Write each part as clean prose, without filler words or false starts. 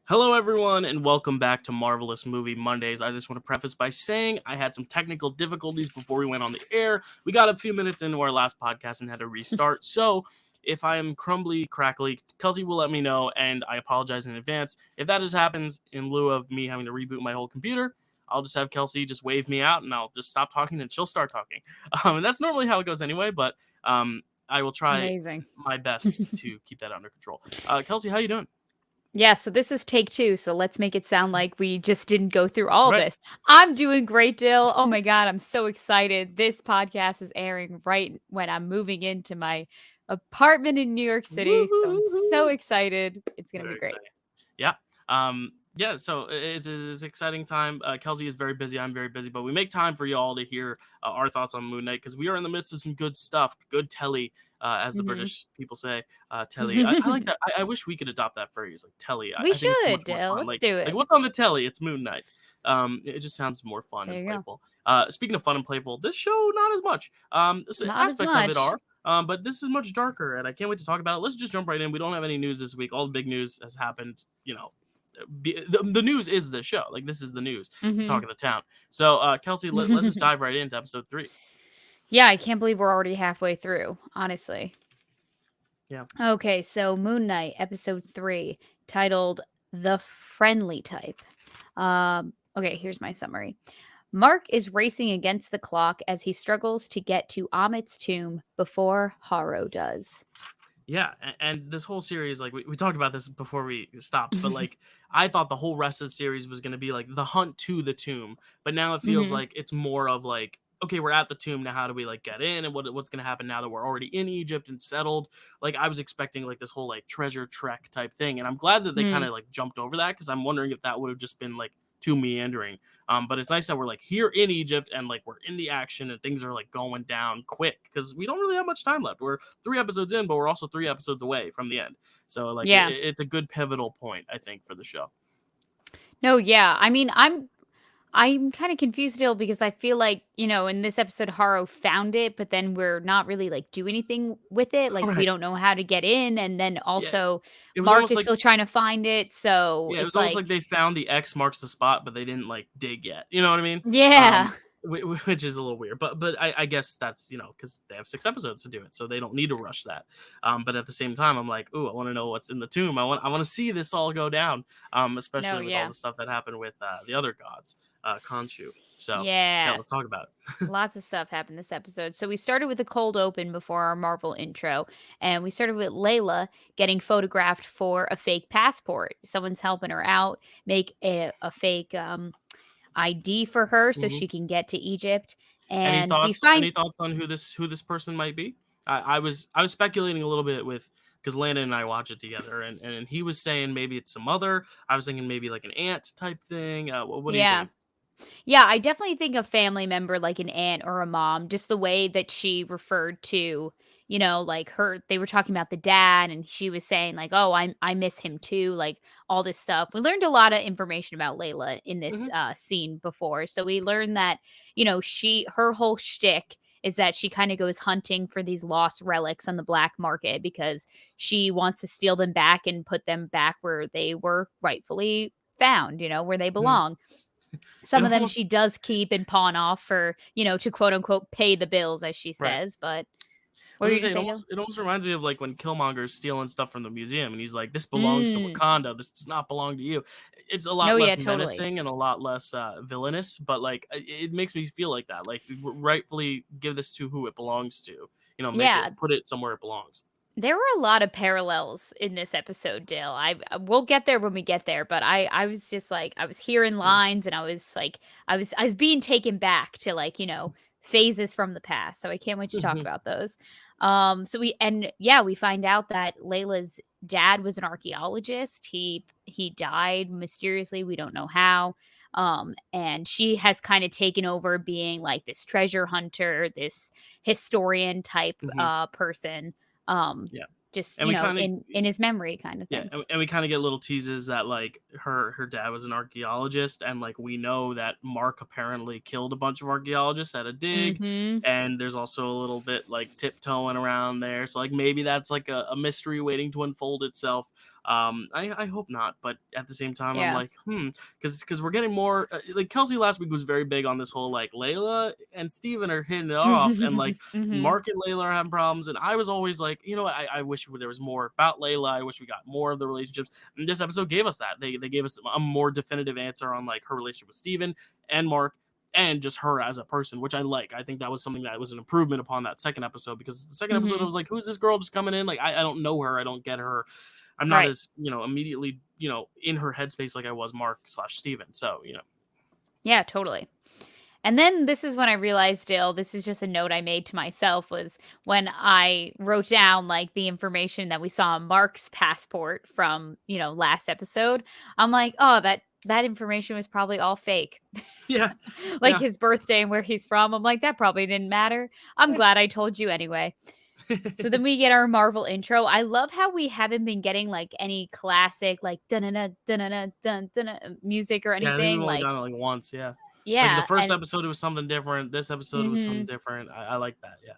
Hello, everyone, and welcome back to Marvel-ous Movie Mondays. I just want to preface by saying I had some technical difficulties before we went on the air. We got a few minutes into our last podcast and had to restart. So if I am crumbly, crackly, Kelsey will let me know, and I apologize in advance. If that just happens in lieu of me having to reboot my whole computer, I'll just have Kelsey just wave me out, and I'll just stop talking, and she'll start talking. And that's normally how it goes anyway, but I will try Amazing. my best to keep that under control. Kelsey, how you doing? Yeah, so this is take two. So let's make it sound like we just didn't go through all Right. this. I'm doing great, Dill. Oh my God, I'm so excited. This podcast is airing right when I'm moving into my apartment in New York City. So I'm so Woo-hoo-hoo-hoo. excited. It's going to be Very great. exciting. Yeah. Yeah, so it's an exciting time. Kelsey is very busy. I'm very busy, but we make time for you all to hear our thoughts on Moon Knight because we are in the midst of some good stuff, good telly, as the Hmm. British people say. Telly. I like that. I wish we could adopt that phrase, like telly. We I think it's so much should, more Dill. fun. Let's Like, do like it. what's on the telly? It's Moon Knight. It just sounds more fun There and you go. playful. Speaking of fun and playful, this show not as much. Not as Aspects of it much. are. But this is much darker, and I can't wait to talk about it. Let's just jump right in. We don't have any news this week. All the big news has happened, the news is the show. Like, this is the news, the Hmm. talk of the town. So, Kelsey, let's just dive right into episode 3. Yeah, I can't believe we're already halfway through, honestly. Yeah. Okay, so Moon Knight, episode 3, titled The Friendly Type. Okay, here's my summary. Mark is racing against the clock as he struggles to get to Amit's tomb before Harrow does. Yeah, and this whole series, like we talked about this before we stopped, but like I thought the whole rest of the series was going to be like the hunt to the tomb, but now it feels Hmm. like it's more of like, okay, we're at the tomb now. How do we like get in, and what's going to happen now that we're already in Egypt and settled? Like, I was expecting like this whole like treasure trek type thing, and I'm glad that they kind Hmm. of like jumped over that because I'm wondering if that would have just been like too meandering. But it's nice that we're like here in Egypt and like we're in the action and things are like going down quick because we don't really have much time left. We're 3 episodes in, but we're also 3 episodes away from the end. So like Yeah. it's a good pivotal point, I think, for the show. No, yeah. I mean, I'm kind of confused still because I feel like, in this episode Harrow found it, but then we're not really like do anything with it. All Like we right. don't know how to get in, and then Yeah. also It was Mark almost is like still trying to find it. So Yeah, it was it's almost like like, they found the X marks the spot, but they didn't like dig yet. You know what I mean? Um, yeah. which is a little weird, but I guess that's because they have 6 episodes to do it, so they don't need to rush that. But at the same time, I'm like, ooh, I want to know what's in the tomb. I want to see this all go down. No, Especially with all yeah. the stuff that happened with the other gods, Khonshu. So yeah, Yeah. let's talk about it. Lots of stuff happened this episode. So we started with a cold open before our Marvel intro, and we started with Layla getting photographed for a fake passport. Someone's helping her out, make a fake ID for her so Mhm. she can get to Egypt. Any And we thoughts? find Any thoughts on who this person might be? I was speculating a little bit with because Landon and I watch it together, and he was saying maybe it's some other. I was thinking maybe like an aunt type thing. What are you yeah. thinking? Yeah, I definitely think a family member like an aunt or a mom, just the way that she referred to, like they were talking about the dad and she was saying like, "Oh, I miss him too," like all this stuff. We learned a lot of information about Layla in this Hmm. scene before. So we learned that, her whole shtick is that she kind of goes hunting for these lost relics on the black market because she wants to steal them back and put them back where they were rightfully found, where they Hmm. belong. It Some of them almost she does keep and pawn off for, to quote unquote pay the bills, as she right. says. But I what was were gonna you say gonna say, Dylan? it almost reminds me of like when Killmonger's stealing stuff from the museum, and he's like, "This belongs to Mm. Wakanda. This does not belong to you." It's a No, lot yeah, less totally. menacing and a lot less villainous, but like it makes me feel like that. Like, rightfully give this to who it belongs to. Make it Yeah, put it somewhere it belongs. there were a lot of parallels in this episode, Dale. We'll get there when we get there, but I was just like I was hearing Yeah. lines and I was like I was being taken back to like, phases from the past. So I can't wait to talk about those. So we find out that Layla's dad was an archaeologist. He died mysteriously. We don't know how. And she has kind of taken over being like this treasure hunter, this historian type Hmm. person, um, Yeah. just, And we kind of in his memory kind of Yeah, thing. and we kind of get little teases that like her dad was an archaeologist, and like we know that Mark apparently killed a bunch of archaeologists at a dig, Mhm. and there's also a little bit like tiptoeing around there. So like maybe that's like a mystery waiting to unfold itself. I hope not, but at the same time, I'm Yeah. like, because we're getting more. Like Kelsey last week was very big on this whole like Layla and Steven are hitting it off, and like Hmm. Mark and Layla are having problems, and I was always like, you know what, I wish there was more about Layla. I wish we got more of the relationships. And this episode gave us that. They gave us a more definitive answer on like her relationship with Steven and Mark and just her as a person, which I like. I think that was something that was an improvement upon that second episode, because the second episode I Hmm. was like, who's this girl just coming in? Like I don't know her. I don't get her. I'm not Right. as, immediately, in her headspace like I was Mark/Steven. So, Yeah, totally. And then this is when I realized, Dill, this is just a note I made to myself, was when I wrote down like the information that we saw on Mark's passport from, last episode. I'm like, oh, that information was probably all fake. yeah, Like yeah. his birthday and where he's from. I'm like, that probably didn't matter. I'm glad I told you anyway. So then we get our Marvel intro. I love how we haven't been getting like any classic like dun dun dun music or Yeah, I think we've anything. only Like, done it like once. Yeah. Like the yeah. first And episode, it was something different. This episode, it was something mhm. different. I like that. Yeah.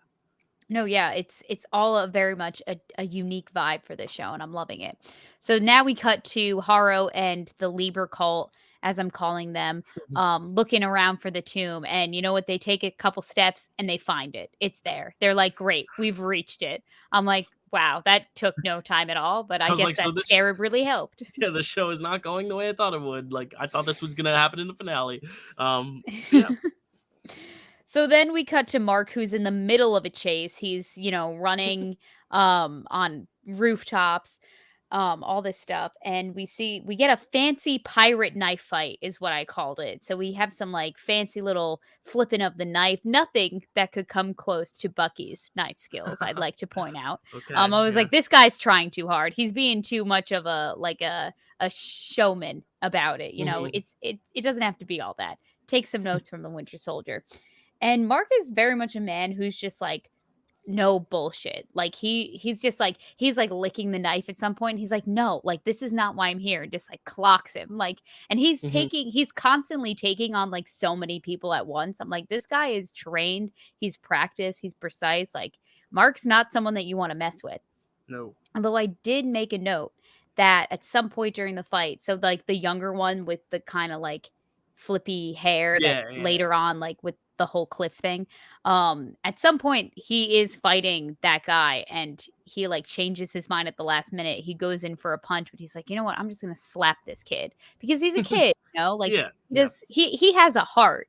No, yeah, it's all very much a unique vibe for this show, and I'm loving it. So now we cut to Haro and the Lieber cult, as I'm calling them, looking around for the tomb. And you know what? They take a couple steps and they find it. It's there. They're like, "Great, we've reached it." I'm like, "Wow, that took no time at all." But I I was guess like, so that this, scarab really helped. yeah, the show is not going the way I thought it would. Like, I thought this was going to happen in the finale. So yeah. So then we cut to Mark, who's in the middle of a chase. He's, running on rooftops, all this stuff. And we get a fancy pirate knife fight, is what I called it. So we have some like fancy little flipping of the knife. Nothing that could come close to Bucky's knife skills, I'd like to point out. Okay. I was Yeah. like, this guy's trying too hard. He's being too much of a showman about it. Mhm. It doesn't have to be all that. Take some notes from the Winter Soldier. And Mark is very much a man who's just like, no bullshit. Like he's like licking the knife at some point. He's like, no, like this is not why I'm here. And just like clocks him. Like, and Mhm. he's constantly taking on like so many people at once. I'm like, this guy is trained, he's practiced, he's precise. Like Mark's not someone that you want to mess with. No. Although I did make a note that at some point during the fight, so like the younger one with the kind of like flippy hair that Yeah. Yeah. later on, like with the whole cliff thing, at some point he is fighting that guy and he like changes his mind at the last minute. He goes in for a punch, but he's like, you know what? I'm just gonna slap this kid because he's a kid, like Yeah. he Yeah. does he has a heart.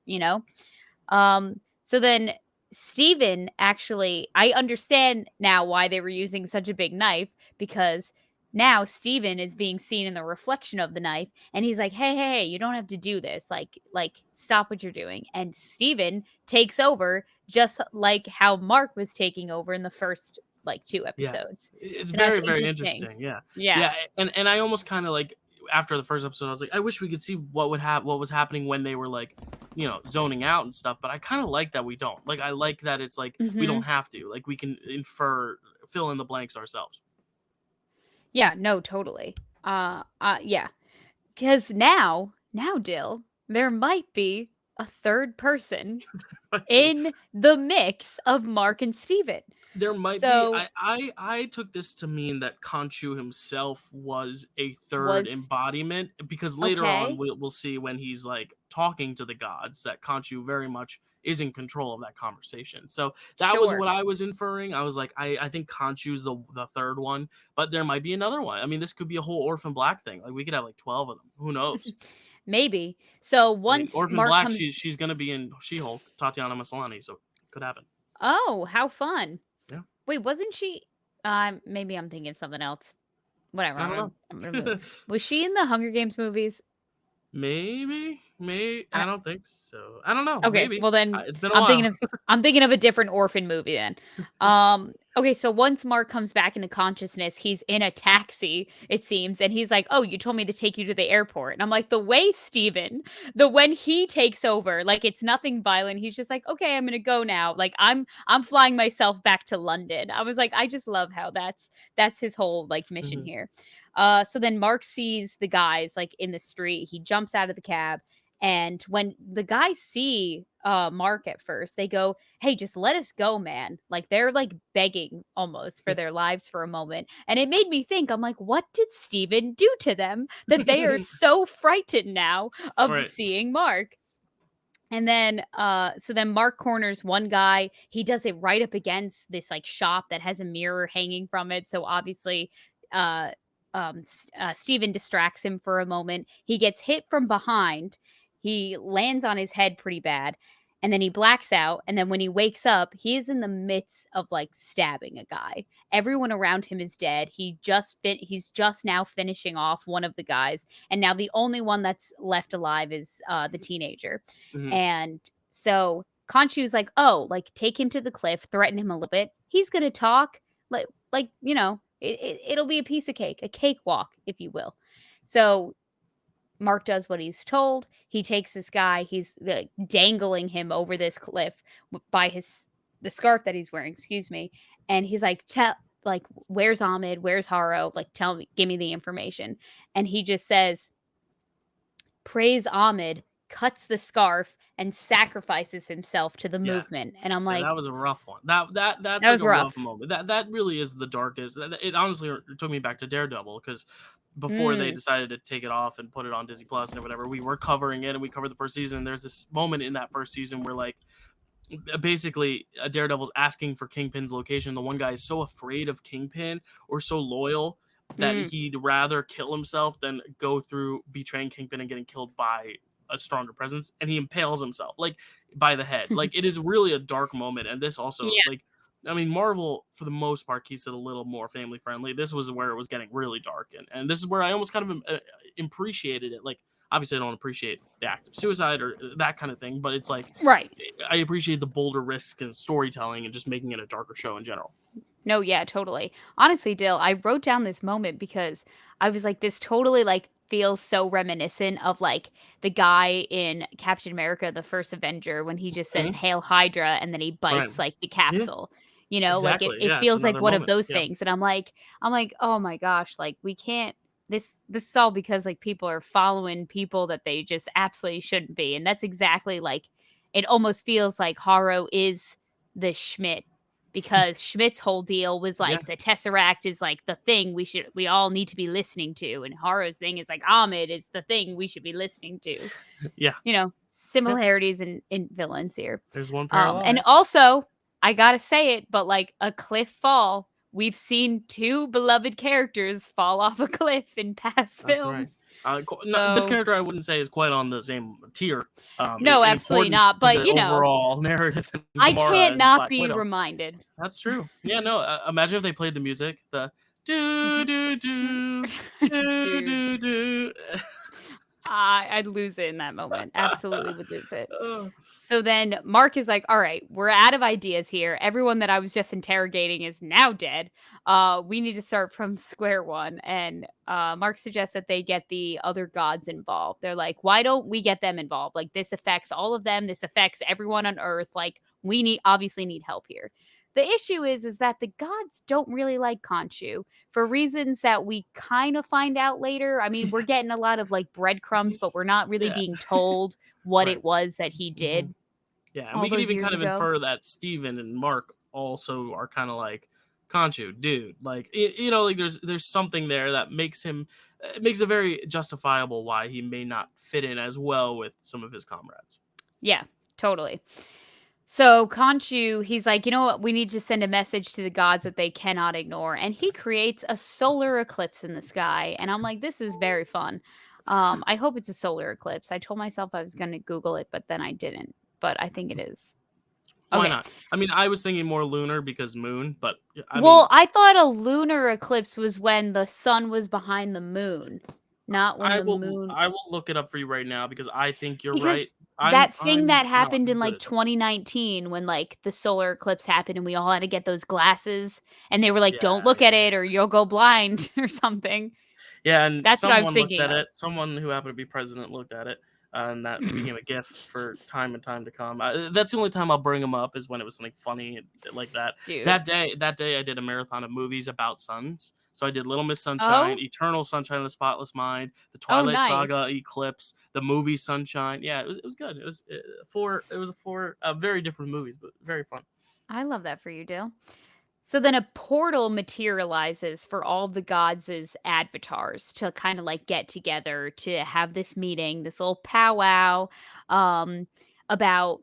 So then Steven actually, I understand now why they were using such a big knife, because now Steven is being seen in the reflection of the knife and he's like, hey, you don't have to do this. Like stop what you're doing. And Steven takes over just like how Mark was taking over in the first like two Yeah. episodes. It's So that's very, very interesting. interesting. Yeah. Yeah. Yeah. And I almost kind of like, after the first episode, I was like, I wish we could see what was happening when they were like, zoning out and stuff. But I kind of like that we don't. Like, I like that it's like we Hmm. don't have to. Like, we can fill in the blanks ourselves. Yeah, no, totally. Yeah. Because now, Dill, there might be a third person in the mix of Mark and Steven. There might be. So I took this to mean that Khonshu himself was a third was embodiment, because later on okay, we'll see when he's like talking to the gods that Khonshu very much is in control of that conversation. So that was sure. what I was inferring. I was like, I think Khonshu's the third one, but there might be another one. I mean, this could be a whole Orphan Black thing. Like we could have like 12 of them. Who knows? Maybe. So I mean, once Orphan Mark Black, comes, she's gonna be in She-Hulk, Tatiana Maslany, so could happen. oh, how fun. Yeah, Wait, wasn't she? Maybe I'm thinking of something else. Whatever. I don't know. Was she in the Hunger Games movies? Maybe. I don't think so. I don't know. Okay, Maybe. well then It's been a I'm thinking while. of I'm thinking of a different orphan movie then. Okay, so once Mark comes back into consciousness, he's in a taxi, it seems, and he's like, "Oh, you told me to take you to the airport." And I'm like, when he takes over, like it's nothing violent. He's just like, "Okay, I'm going to go now." Like I'm flying myself back to London. I was like, I just love how that's his whole like mission Mhm. here. So then Mark sees the guys like in the street. He jumps out of the cab And when the guys see Mark at first, they go, "Hey, just let us go, man." Like they're like begging almost for their lives for a moment. And it made me think, I'm like, what did Steven do to them that they are so frightened now of Right. seeing Mark? And then so then Mark corners one guy. He does it right up against this like shop that has a mirror hanging from it. So obviously uh Steven distracts him for a moment. He gets hit from behind. He lands on his head pretty bad. And then he blacks out. And then when he wakes up, he is in the midst of like stabbing a guy. Everyone around him is dead. He's just now finishing off one of the guys. And now the only one that's left alive is the teenager. Mhm. And so Khonshu's like, "Oh, like take him to the cliff, threaten him a little bit. He's gonna talk, like you know, it'll be a piece of cake, a cakewalk, if you will." So Mark does what he's told. He takes this guy. He's dangling him over this cliff by the scarf that he's wearing. Excuse me. And he's like, "Tell, like, where's Ahmed? Where's Haro? Like, tell me, give me the information." And he just says, "Praise Ahmed," cuts the scarf and sacrifices himself to the Yeah. movement. And I'm Yeah, like, that was a rough one. That's that like was a rough rough. moment. That really is the darkest. It honestly took me back to Daredevil because before they Mm, decided to take it off and put it on Disney Plus and whatever, we were covering it and we covered the first season. And there's this moment in that first season where like basically Daredevil's asking for Kingpin's location. The one guy is so afraid of Kingpin or so loyal that mm. he'd rather kill himself than go through betraying Kingpin and getting killed by a stronger presence, and he impales himself like by the head. Like it is really a dark moment, and this also Yeah. like I mean Marvel for the most part keeps it a little more family friendly. This was where it was getting really dark, and this is where I almost kind of appreciated it. Like obviously I don't appreciate the act of suicide or that kind of thing, but it's like Right. I appreciate the bolder risks and storytelling and just making it a darker show in general. No, yeah, totally. Honestly, Dill, I wrote down this moment because I was like, this totally like feels so reminiscent of like the guy in Captain America, the first Avenger, when he just says Mhm. Hail Hydra and then he Right. bites like the Yeah. capsule. You know, like Exactly. it Yeah. It's feels like another one of moment. those Yeah. things. And I'm like, oh my gosh, like we can't this is all because like people are following people that they just absolutely shouldn't be. And that's exactly like it almost feels like Haro is the Schmidt because Schmidt's whole deal was Yeah. like the Tesseract is like the thing we all need to be listening to, and Haro's thing is like Ahmed is the thing we should be listening to. Yeah. You know, Yeah. similarities in villains here. There's one parallel. And Yeah. also, I gotta say it, but like a cliff fall, we've seen two beloved characters fall off a cliff in past That's right. films. This So character I wouldn't say is quite on the same tier no, in absolutely importance not. to But the you know, overall narrative in I Gamora can't and not Black be Widow. reminded. That's true. Yeah, no. Imagine if they played the music, the do do do do Dude. do do. I'd lose it in that moment. Absolutely would lose it. Oh, So then Mark is like, "All right, we're out of ideas here. Everyone that I was just interrogating is now dead. We need to start from square one." And Mark suggests that they get the other gods involved. They're like, "Why don't we get them involved? Like this affects all of them. This affects everyone on Earth. Like we obviously need help here." The issue is that the gods don't really like Khonshu for reasons that we kind of find out later. I mean, we're getting a lot of like breadcrumbs, but he's we're not really yeah, being told what right. it was that he Hmm. did Yeah, and all we could those even years kind of ago. infer that Steven and Mark also are kind of like Conchu, dude. Like you know, like there's something there that makes him it makes it very justifiable why he may not fit in as well with some of his comrades. Yeah, totally. So Khonshu, he's like, you know what? We need to send a message to the gods that they cannot ignore. And he creates a solar eclipse in the sky. And I'm like, this is very fun. I hope it's a solar eclipse. I told myself I was going to Google it, but then I didn't. But I think it is. Why Okay. not? I mean, I was thinking more lunar because moon, but I Well, mean, I thought a lunar eclipse was when the sun was behind the moon, not when I the will moon. I will look it up for you right now because I think you're right. Because that thing I'm that not happened in, good like, at 2019 when, like, the solar eclipse happened and we all had to get those glasses, and they were like, yeah, "Don't look at yeah. it or you'll go blind," or something. Yeah, and That's what I was someone looked thinking at of. it. Someone who happened to be president looked at it, and that became a GIF for time and time to come. That's the only time I'll bring them up is when it was something funny like that. Dude. That day, I did a marathon of movies about suns. So I did Little Miss Sunshine, Oh, Eternal Sunshine of the Spotless Mind, the oh, Twilight nice. Saga, Eclipse, the movie Sunshine. Yeah, it was good. It was four very different movies, but very fun. I love that for you, Dill. So then a portal materializes for all the gods' avatars to kind of like get together to have this meeting, this little powwow um, about,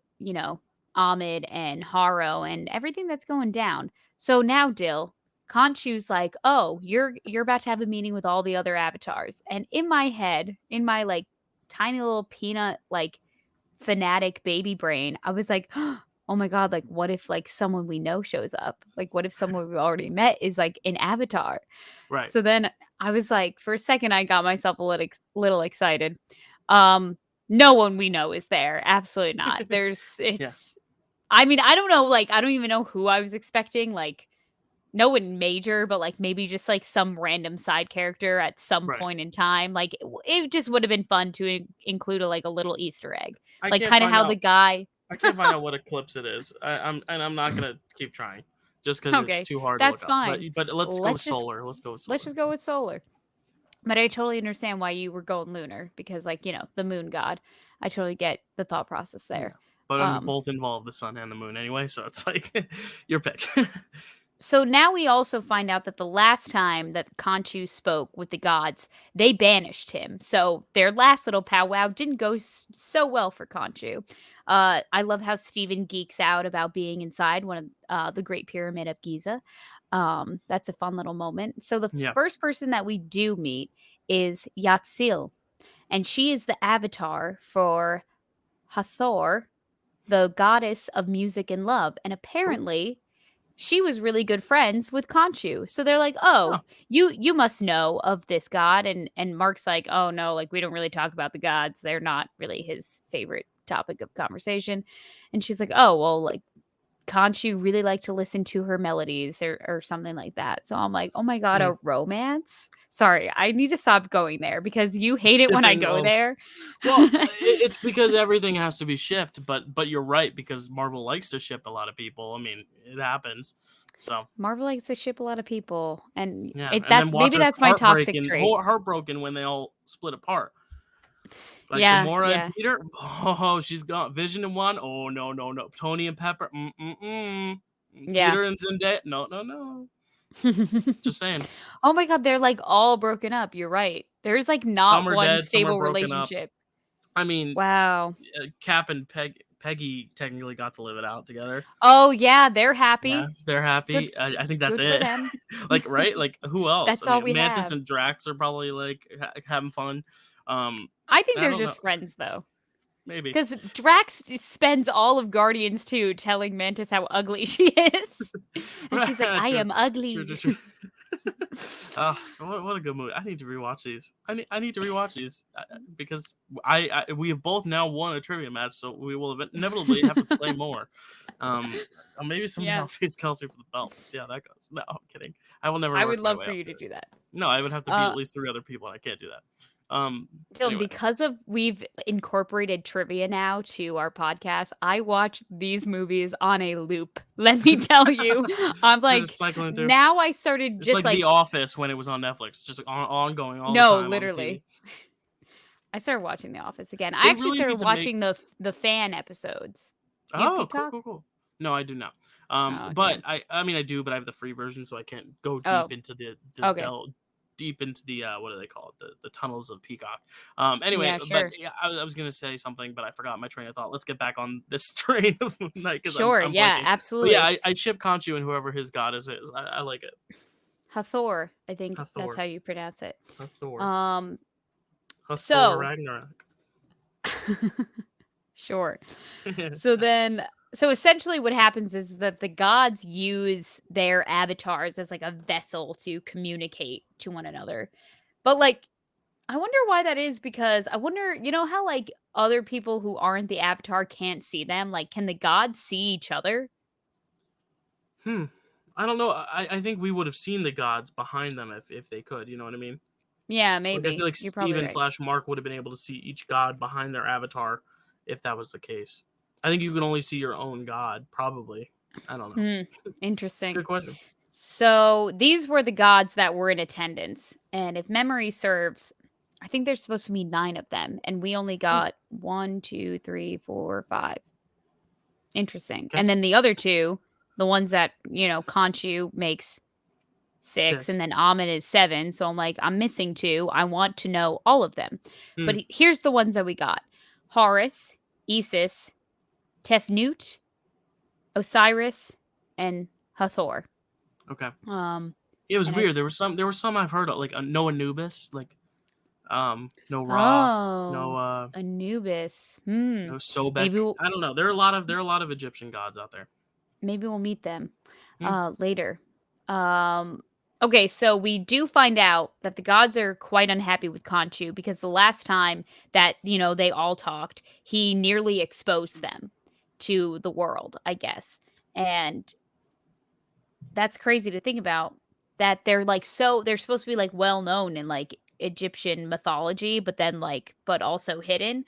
Ahmed and Haro and everything that's going down. So now, Dill, Khonshu's like, "Oh, you're about to have a meeting with all the other avatars." And in my head, in my like tiny little peanut like fanatic baby brain, I was like, "Oh my god, like what if like someone we know shows up? Like what if someone we already met is like an avatar?" Right. So then I was like, for a second I got myself a little excited. Um no one we know is there. Absolutely not. Yeah. It's I mean, I don't know, like I don't even know who I was expecting, like no one major, but like maybe just like some random side character at some Right. point in time. Like it just would have been fun to include like a little Easter egg. I Like can't kind of find how the out. guy I can't find out what eclipse it is. I'm not gonna keep trying, just because it's Okay, too hard to look that's up. But fine. let's go with Let's just solar. Let's go with let's solar. just go with solar. But I totally understand why you were going lunar because like, the moon god. I totally get the thought process Yeah. there. But Um both involve the sun and the moon anyway, so it's like your pick. so now we also find out that the last time that Khonshu spoke with the gods, they banished him. So their last little powwow didn't go so well for Khonshu. I love how Steven geeks out about being inside one of the Great Pyramid of Giza. That's a fun little moment. So the Yeah. first person that we do meet is Yatzil, and she is the avatar for Hathor, the goddess of music and love. And Cool. apparently, she was really good friends with Khonshu. So they're like, Oh, "Oh, you must know of this god." And Mark's like, "Oh no, like we don't really talk about the gods. They're not really his favorite topic of conversation." And she's like, "Oh, well, like Khonshu really liked to listen to her melodies or something like that." So I'm like, "Oh my god, hmm. a romance?" Sorry, I need to stop going there because you hate it when I Shipping. go Oh, there. well, it's because everything has to be shipped. But you're right, because Marvel likes to ship a lot of people. I mean, it happens. So Marvel likes to ship a lot of people, and yeah, it and then that's watch maybe us that's my toxic trait. heartbroken when they all split apart. Like Yeah, Gamora and yeah. Peter, oh, she's gone. Vision and one, oh no, no, no. Tony and Pepper, Yeah. Peter and Zendaya, no, no, no. Just saying. Oh my god, they're, like, all broken up, you're right. There's, like, Some not are one dead, some are stable broken up. relationship. I mean, Wow. Cap and Peggy technically got to live it out together. Oh, yeah, they're Yeah, happy. they're Good happy. f I think that's good for it. them. Like, right? Like, who else? I That's all mean, we Mantis have. and Drax are probably like having fun. I think I they're don't know. just friends, though, Maybe. because Drax just spends all of Guardians 2 telling Mantis how ugly she is, and she's like, "I True. am True, true, ugly." true. What a good movie! I need to rewatch these. I need to rewatch these because we have both now won a trivia match, so we will inevitably have to play more. Maybe someday I'll Yeah. face Kelsey for the belt. We'll see how that goes. No, I'm kidding. I will never I work would my love way for up you to to it. do that. No, I would have to beat Uh at least 3 other people, and I can't do that. Dylan, Anyway, because of we've incorporated trivia now to our podcast, I watch these movies on a loop. Let me tell you, I'm they're just like, cycling through. now I started It's just like The like, Office when it was on Netflix, just ongoing all the no, time on TV. literally. I started watching The Office again. I They actually really started need to make. watching the fan episodes. Do you have Oh, cool, Peacock? cool, cool. No, I do not. Oh, But damn. I mean I do, but I have the free version, so I can't go Oh, deep into okay. deep into the what do they call it, the tunnels of Peacock. Yeah, Anyway, but sure. yeah, I was gonna say something, but I forgot my train of thought. Let's get back on this train of Moon Knight because Sure. I'm Yeah, blanking. But yeah, absolutely. I ship Conchu and whoever his goddess is. I like it. Hathor, I think that's Hathor, how you pronounce it. Hathor, Um, Hathor so Ragnarok. sure. So essentially what happens is that the gods use their avatars as like a vessel to communicate to one another. But like I wonder why that is because I wonder, how like other people who aren't the avatar can't see them? Like can the gods see each other? Hmm. I don't know. I think we would have seen the gods behind them if they could. You know what I mean? Yeah, Like, I feel maybe. like You're probably Steven right. slash Mark would have been able to see each god behind their avatar if that was the case. I think you can only see your own god, probably. I don't know. Hmm. It's a Interesting. good question. So these were the gods that were in attendance. And if memory serves, I think there's supposed to be 9 of them. And we only Hmm, got 1, 2, 3, 4, 5. Interesting. okay, And then the other 2, the ones that, Khonshu makes 6 6. and then Amun is 7. So I'm like, I'm missing 2. I want to know all of them. But Hmm, here's the ones that we got: Horus, Isis, Tefnut, Osiris, and Hathor. okay. Um, It was and I weird. There were some I've heard of, like no Anubis, like no Ra, no Oh, Anubis. Hmm. no Sobek. Maybe we'll I don't know. There are a lot of Egyptian gods out there. maybe we'll meet them Hmm, later. Um okay, so we do find out that the gods are quite unhappy with Khonshu because the last time that, they all talked, he nearly exposed them to the world, I guess. And that's crazy to think about, that they're supposed to be like well known in like Egyptian mythology, but then but also hidden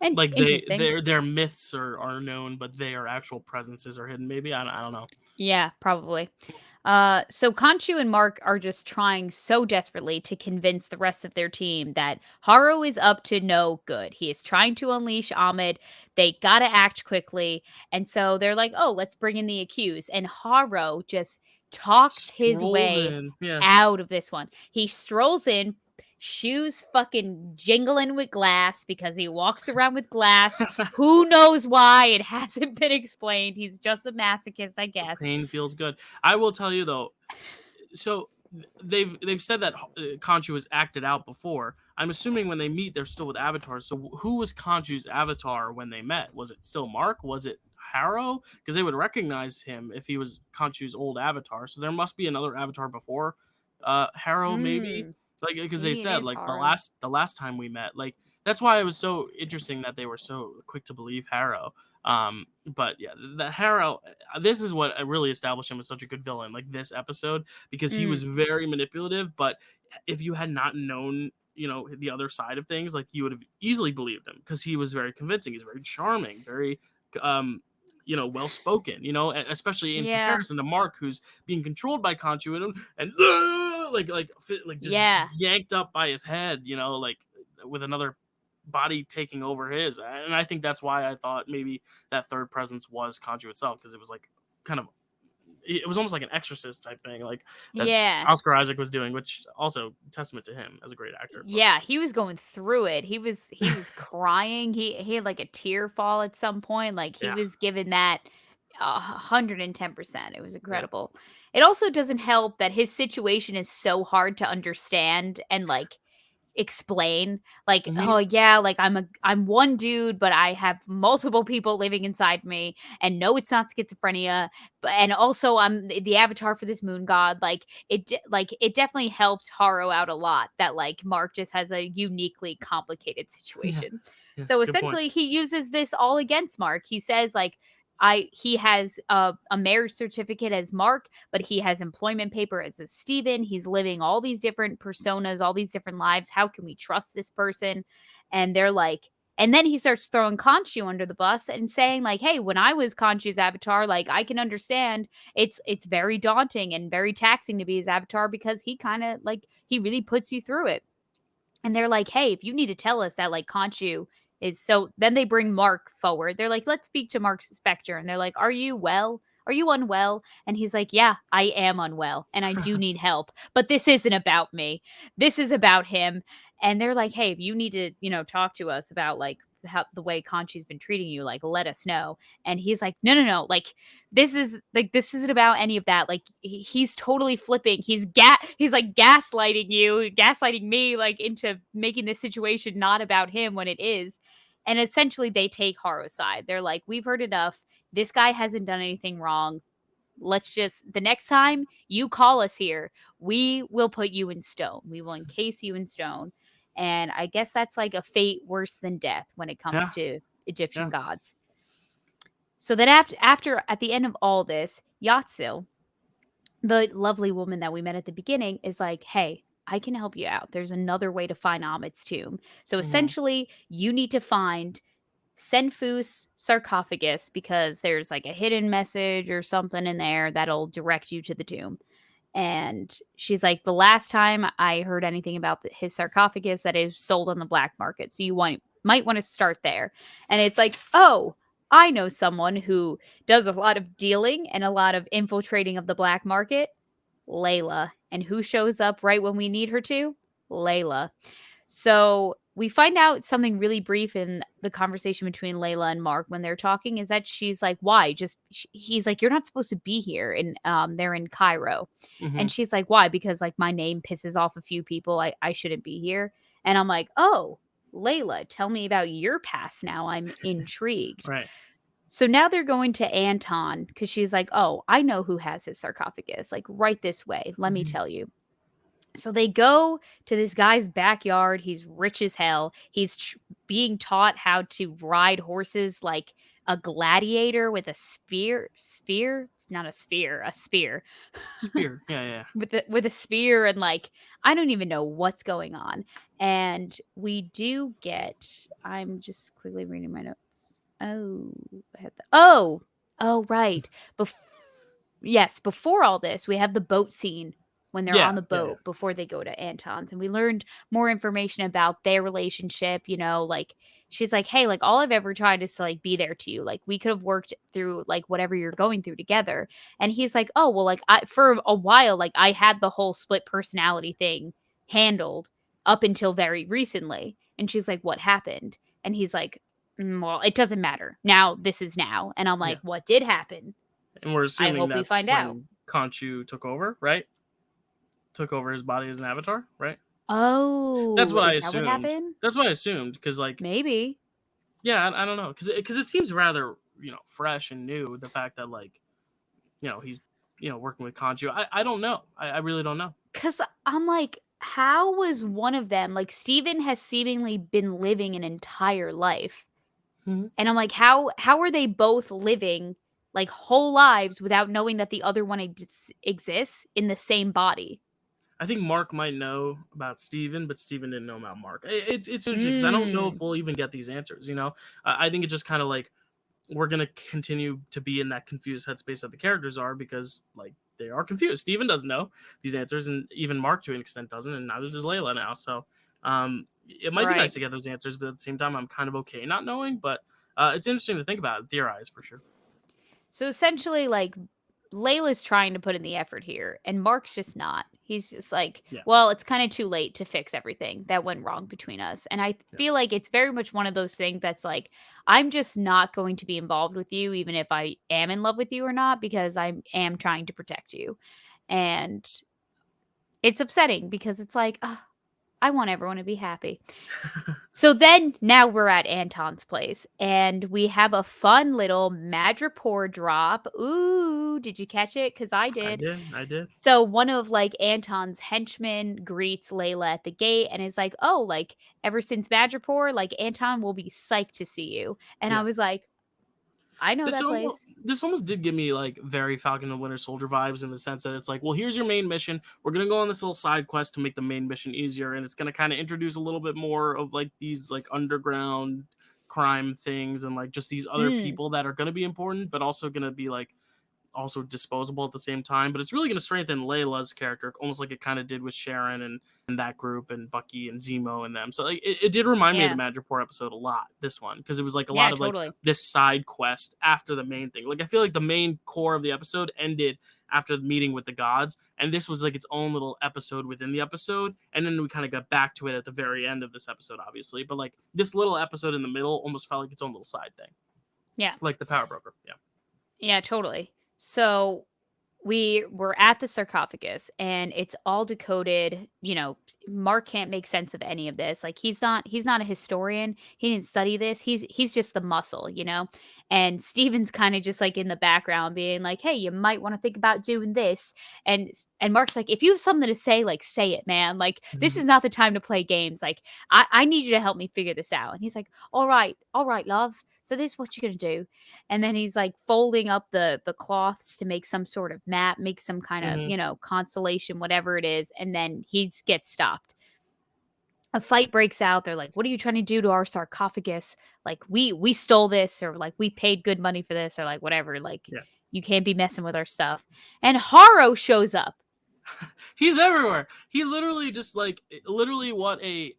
and like interesting. their myths are known, but their actual presences are hidden. Maybe I don't know. Yeah, probably. So Khonshu and Mark are just trying so desperately to convince the rest of their team that Haro is up to no good. He is trying to unleash Ahmed. They gotta act quickly. And so they're like, oh, let's bring in the accused. And Haro just talks his Strolls way in, yeah. out of this one. He strolls in, shoes fucking jingling with glass because he walks around with glass. Who knows why? It hasn't been explained. He's just a masochist, I The guess. pain feels good. I will tell you though. So they've said that Conchu was acted out before. I'm assuming when they meet, they're still with avatars. So who was Conchu's avatar when they met? Was it still Mark? Was it Harrow? Because they would recognize him if he was Conchu's old avatar. So there must be another avatar before Harrow, maybe. Hmm. Like because they Maybe it said is like the Haro. last time we met, like that's why it was so interesting that they were so quick to believe Harrow. But yeah, the Harrow. This is what really established him as such a good villain. Like this episode, because he was Mm. very manipulative. But if you had not known, the other side of things, like you would have easily believed him because he was very convincing. He's very charming, very, well spoken. Especially in Yeah. comparison to Mark, who's being controlled by Conchu and like just Yeah. yanked up by his head. Like with another body taking over his. And I think that's why I thought maybe that third presence was Conchu itself because it was like kind of it was almost like an exorcist type thing, like that Yeah. Oscar Isaac was doing, which also testament to him as a great actor. But Yeah, he was going through it. He was crying. He had like a tear fall at some point. Like he yeah, was given that 110%. It was yeah, incredible. It also doesn't help that his situation is so hard to understand and explain, like, hmm, oh yeah, like I'm one dude but I have multiple people living inside me, and no, it's not schizophrenia, but and also I'm the avatar for this moon god. Like it definitely helped Haro out a lot that like Mark just has a uniquely complicated yeah, situation. yeah. So Good point. essentially he uses this all against Mark. He says like, he has a marriage certificate as Mark, but he has employment paper as a Steven. He's living all these different personas, all these different lives. How can we trust this person? And they're like, and then he starts throwing Khonshu under the bus and saying like, hey, when I was Khonshu's avatar, like I can understand it's very daunting and very taxing to be his avatar because he kind of like he really puts you through it. And they're like, "Hey, if you need to tell us that like Khonshu is," so then they bring Mark forward. They're like, "Let's speak to Mark Spector." And they're like, "Are you well? Are you unwell?" And he's like, "Yeah, I am unwell and I do need help. But this isn't about me. This is about him." And they're like, "Hey, if you need to, talk to us about like how the way Khonshu's been treating you, like let us know." And he's like, "No, no, no. Like this isn't about any of that. Like he's totally flipping. He's like gaslighting you, gaslighting me like into making this situation not about him when it is." And essentially they take Haru's side. They're like, "We've heard enough. This guy hasn't done anything wrong. Let's just the next time you call us here, we will put you in stone. We will encase you in stone." And I guess that's like a fate worse than death when it comes Yeah, to Egyptian yeah. gods. So then after at the end of all this, Yatzil, the lovely woman that we met at the beginning, is like, "Hey, I can help you out. There's another way to find Ahmed's tomb. So Hmm. essentially, you need to find Senfu's sarcophagus because there's like a hidden message or something in there that'll direct you to the tomb." And she's like, the last time I heard anything about his sarcophagus, that is sold on the black market. So you might want to start there. And it's like, oh, I know someone who does a lot of dealing and a lot of infiltrating of the black market. Layla. And who shows up right when we need her to? Layla. So we find out something really brief in the conversation between Layla and Mark when they're talking, is that she's like, why? He's like, you're not supposed to be here. And they're in Cairo. Mm-hmm. And she's like, why? Because like my name pisses off a few people. I shouldn't be here. And I'm like, oh, Layla, tell me about your past now. I'm intrigued. Right. So now they're going to Anton because she's like, oh, I know who has his sarcophagus. Like right this way. Let me tell you. So they go to this guy's backyard. He's rich as hell. He's being taught how to ride horses like a gladiator with a spear. It's not a sphere, a spear. Spear. Yeah. With a spear, and like I don't even know what's going on. And we do get. I'm just quickly reading my notes. Oh, right. Yes, before all this, we have the boat scene when they're on the boat before they go to Anton's. And we learned more information about their relationship, like she's like, hey, like all I've ever tried is to like be there to you. Like we could have worked through like whatever you're going through together. And he's like, oh, well, like for a while, like I had the whole split personality thing handled up until very recently. And she's like, what happened? And he's like, well, it doesn't matter. Now this is now. And I'm like, what did happen? And we're I assuming hope we that's find out. when Khonshu took over, right? Took over his body as an avatar, right? Oh, that's what I is that assumed. what happened? That's what I assumed, because like maybe. Yeah, I don't know, because it seems rather fresh and new. The fact that like he's working with Khonshu. I don't know. I really don't know. Because I'm like, how was one of them like Steven has seemingly been living an entire life, and I'm like, how are they both living like whole lives without knowing that the other one exists in the same body? I think Mark might know about Steven, but Steven didn't know about Mark. It's interesting because I don't know if we'll even get these answers. I think it's just kind of like we're gonna continue to be in that confused headspace that the characters are, because like they are confused. Steven doesn't know these answers, and even Mark to an extent doesn't, and neither does Layla now. So it might be nice to get those answers, but at the same time, I'm kind of okay not knowing. But it's interesting to think about and theorize for sure. So essentially, like Layla's trying to put in the effort here, and Mark's just not. He's just like, well, it's kind of too late to fix everything that went wrong between us. And I feel like it's very much one of those things that's like, I'm just not going to be involved with you, even if I am in love with you or not, because I am trying to protect you. And it's upsetting because it's like, I want everyone to be happy. So then now we're at Anton's place, and we have a fun little Madripoor drop. Ooh, did you catch it? Because I did. I did. So one of like Anton's henchmen greets Layla at the gate and is like, oh, like ever since Madripoor, like Anton will be psyched to see you. And I was like, I know that place. This almost did give me like very Falcon and Winter Soldier vibes, in the sense that it's like, well, here's your main mission. We're gonna go on this little side quest to make the main mission easier, and it's gonna kind of introduce a little bit more of like these like underground crime things, and like just these other people that are gonna be important, but also gonna be like also disposable at the same time. But it's really going to strengthen Layla's character, almost like it kind of did with Sharon and that group, and Bucky and Zemo and them. So like, it did remind me of the Madripoor episode a lot, this one, because it was like a lot of like this side quest after the main thing. Like I feel like the main core of the episode ended after the meeting with the gods, and this was like its own little episode within the episode, and then we kind of got back to it at the very end of this episode, obviously. But like this little episode in the middle almost felt like its own little side thing. Yeah, like the Power Broker. Yeah, totally. So we were at the sarcophagus, and it's all decoded. Mark can't make sense of any of this. Like he's not a historian. He didn't study this. He's just the muscle, And Steven's kind of just like in the background being like, hey, you might want to think about doing this. And Mark's like, if you have something to say, like say it, man. Like this is not the time to play games. Like I need you to help me figure this out. And he's like, all right, love. So this is what you're going to do. And then he's like folding up the cloths to make some sort of map, make some kind of, constellation, whatever it is. And then he gets stopped. A fight breaks out. They're like, what are you trying to do to our sarcophagus? Like we stole this, or like we paid good money for this, or like whatever. Like you can't be messing with our stuff. And Haro shows up. He's everywhere. He literally just like literally what a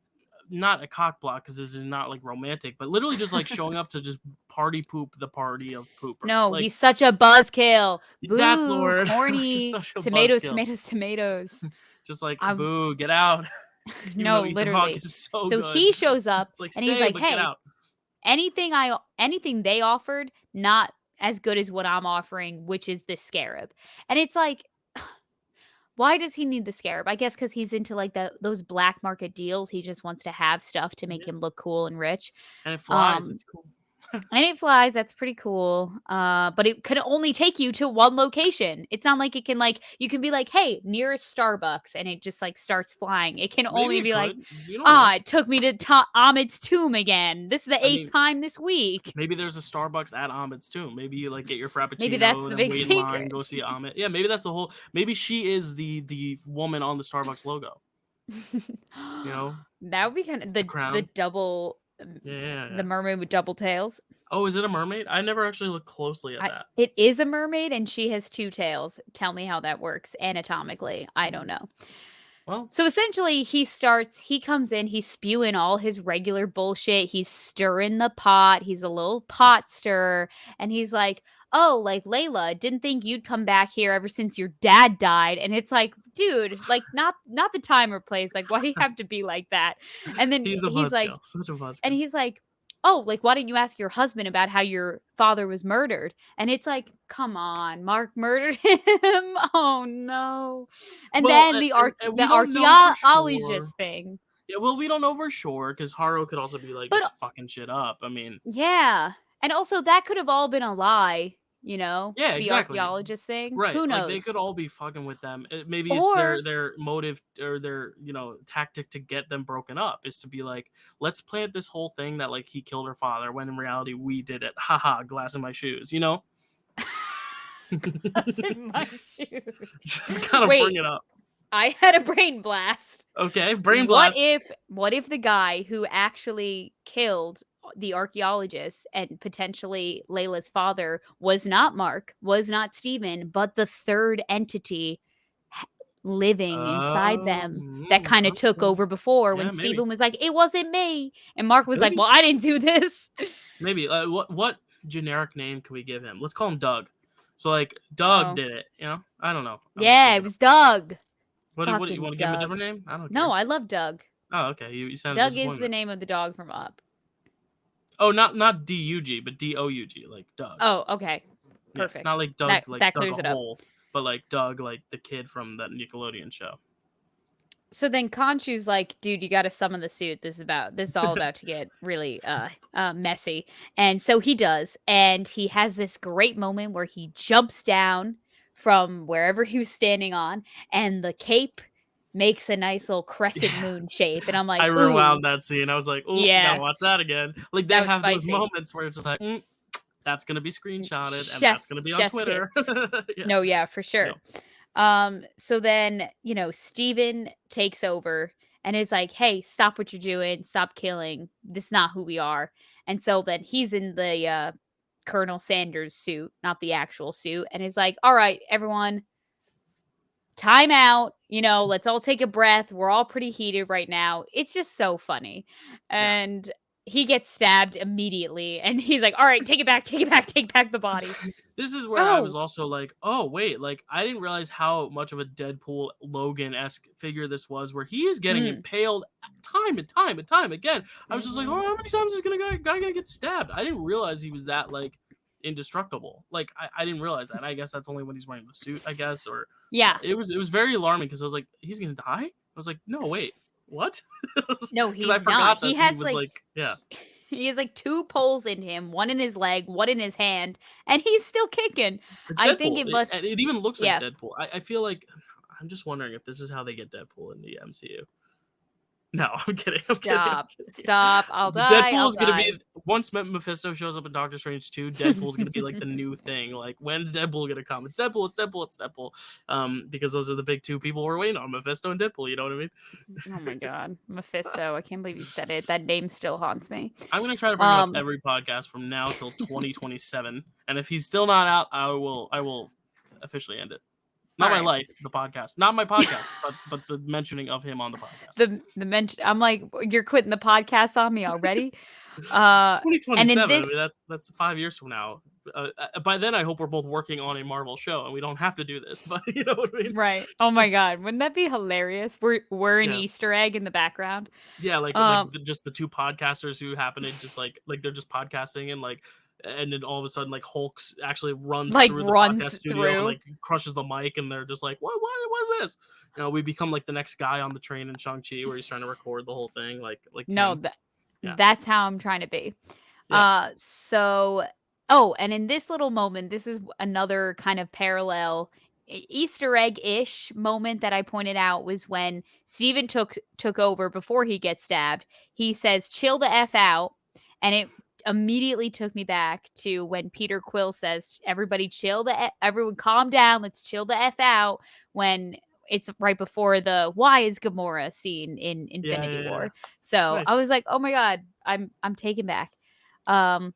not a cock block because this is not like romantic, but literally just like showing up to just party poop the party of poopers. No, Like he's such a buzzkill. that's the Boo, word. Just corny. such a Tomatoes, buzzkill. tomatoes, tomatoes. Just like I'm boo, get out. Even no, though Ethan Hawke literally. is so So good, he shows up it's like and he's stay like, but get "Hey, out. anything they offered, not as good as what I'm offering, which is this scarab." And it's like, why does he need the scarab? I guess because he's into like those black market deals. He just wants to have stuff to make Yeah. him look cool and rich. And it flies. Um, It's cool. and it flies. That's pretty cool. But it can only take you to one location. It's not like it can like you can be like, hey, nearest Starbucks, and it just like starts flying. It can Maybe only it be like, could. You don't know. it took me to Ahmed's tomb again. This is the I eighth mean, time this week. maybe there's a Starbucks at Ahmed's too. Maybe you like get your Maybe that's frappuccino, the then big wait in line, secret. go see Ahmed. Yeah, maybe that's the whole. Maybe she is the woman on the Starbucks logo. You know, That would be kind of the the crown. double Yeah. the mermaid with double tails. Oh, is it a mermaid? I never actually looked closely at that. It is a mermaid and she has two tails. Tell me how that works anatomically. I don't know. Well, So essentially, he comes in, he's spewing all his regular bullshit. He's stirring the pot. He's a little pot stirrer. And he's like, oh, like Layla, didn't think you'd come back here ever since your dad died. And it's like, dude, like not the time or place. Like, why do you have to be like that? And then he's a buzzkill. Such a buzzkill. he's like, oh, like, why didn't you ask your husband about how your father was murdered? And it's like, come on, Mark murdered him. Oh no. And Well, then the and the we don't know for sure. archaeologist thing. Yeah, well, we don't know for sure because Haro could also be like But just fucking shit up. I mean, yeah. And also that could have all been a lie, yeah, the exactly. archaeologist thing. Right, Who like they could knows? all be fucking with them. Maybe it's Or their motive or their tactic to get them broken up is to be like, let's plant this whole thing that like he killed her father when in reality we did it. Haha, glass in my shoes. glass in my shoes. Just kind of bring Wait, it up. I had a brain blast. Okay, brain blast. What if the guy who actually killed the archaeologist and potentially Layla's father was not Mark, was not Steven, but the third entity living inside them that kind of took Okay. over before Yeah, when maybe. Steven was like, it wasn't me. And Mark was like, Maybe. well, I didn't do this. Maybe. What generic name can we give him? Let's call him Doug. So like Doug did it. I don't know. Yeah, it was Doug. What do you want to give him a Doug. different name? I don't care. No, I love Doug. Oh, okay. You sounded Doug is disappointed. the name of the dog from Up. Oh, not D-U-G, but D-O-U-G, like Doug. Oh, okay. Perfect. Yeah, not like Doug, that Doug clears a it up. hole, but like Doug, like the kid from that Nickelodeon show. So then Khonshu's like, dude, you got to summon the suit. This is all about to get really messy. And so he does. And he has this great moment where he jumps down from wherever he was standing on and the cape makes a nice little crescent moon shape. And I'm like, I ooh. rewound that scene. I was like, oh, Yeah. gotta watch that again. Like they have those moments where it's just like, that's gonna be screenshotted and that's gonna be on Twitter. Yeah. No, yeah, for sure. No. So then, Steven takes over and is like, hey, stop what you're doing, stop killing. This is not who we are. And so then he's in the Colonel Sanders suit, not the actual suit, and is like, all right, everyone, time out. Let's all take a breath. We're all pretty heated right now. It's just so funny. And he gets stabbed immediately and he's like, all right, take it back, take back the body. This is where I was also like, oh wait, like I didn't realize how much of a Deadpool Logan-esque figure this was, where he is getting impaled time and time again. I was just like, oh, how many times is guy gonna get stabbed? I didn't realize he was that like indestructible. Like I didn't realize that. I guess that's only when he's wearing the suit, I guess. Or it was very alarming because I was like, he's gonna die? I was like, no, wait, what? No, he's not. He has like he has like two poles in him, one in his leg, one in his hand, and he's still kicking. I think it must. It even looks like Deadpool. I feel like I'm just wondering if this is how they get Deadpool in the MCU. No, I'm kidding. Stop. I'll die. Deadpool's gonna be once Mephisto shows up in Doctor Strange 2, Deadpool's gonna be like the new thing. Like, when's Deadpool gonna come? It's Deadpool. Because those are the big two people we're waiting on, Mephisto and Deadpool. You know what I mean? Oh my god, Mephisto! I can't believe you said it. That name still haunts me. I'm gonna try to bring it up every podcast from now till 2027, and if he's still not out, I will officially end it. Not my Alright. life, the podcast. Not my podcast, but the mentioning of him on the podcast. The mention I'm like, "You're quitting the podcast on me already?" And in 2027. I mean, this that's 5 years from now. By then, I hope we're both working on a Marvel show and we don't have to do this. But you know what I mean? Right. Oh my god, wouldn't that be hilarious? We're an Yeah, Easter egg in the background. yeah. Um, Just the two podcasters who happen to just like they're just podcasting and then all of a sudden like Hulk actually runs like, through the podcast runs studio and through. like crushes the mic and they're just like what is this? You know, we become like the next guy on the train in Shang-Chi where he's trying to record the whole thing like No, him. Yeah, that's how I'm trying to be. yeah. So oh, and in this little moment, this is another kind of parallel Easter egg-ish moment that I pointed out was when Steven took over before he gets stabbed. He says, "Chill the F out," and it immediately took me back to when Peter Quill says, "Everybody chill everyone calm down, let's chill the F out," when it's right before the "Why is Gamora" scene in Yeah, Infinity yeah, yeah. War. So, I Nice. was like, "Oh my god, I'm taken back." Um,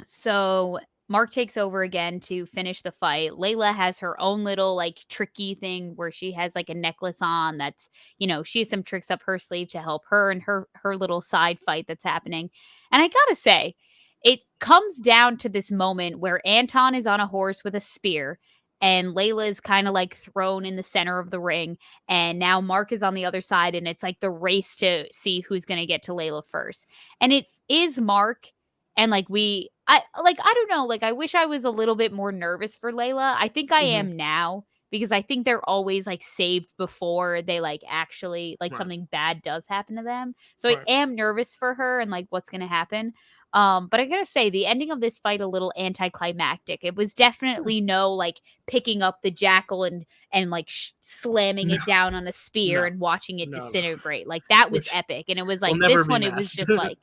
so Mark takes over again to finish the fight. Layla has her own little like tricky thing where she has like a necklace on that's, she has some tricks up her sleeve to help her and her little side fight that's happening. And I got to say, it comes down to this moment where Anton is on a horse with a spear and Layla is kind of like thrown in the center of the ring and now Mark is on the other side and it's like the race to see who's going to get to Layla first. And it is Mark and I don't know, like I wish I was a little bit more nervous for Layla. I think I Hmm. am now because I think they're always like saved before they like actually like Right, something bad does happen to them. So I right. am nervous for her and like what's going to happen. But I gotta say, the ending of this fight a little anticlimactic. It was Yeah. definitely no like picking up the jackal and like slamming No, it down on a spear no, and watching it no, no. disintegrate. Like that was Which epic, and it was will like never this be one. It was matched. just like